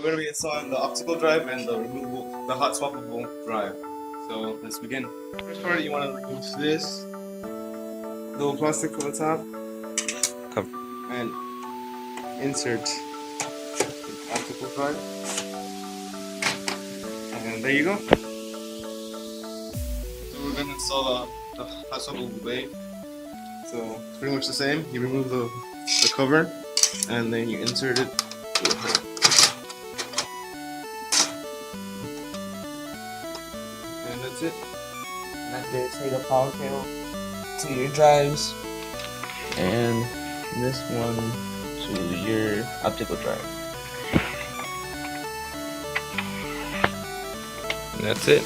We're going to be installing the optical drive and the hot swappable drive. So let's begin. First part, you want to remove this little plastic from the top and insert the optical drive. And there you go. So we're going to install the hot swappable bay. So it's pretty much the same. You remove the cover and then you insert it through the hole. And that's it. And that is take a power cable to your drives, and this one to your optical drive. And that's it.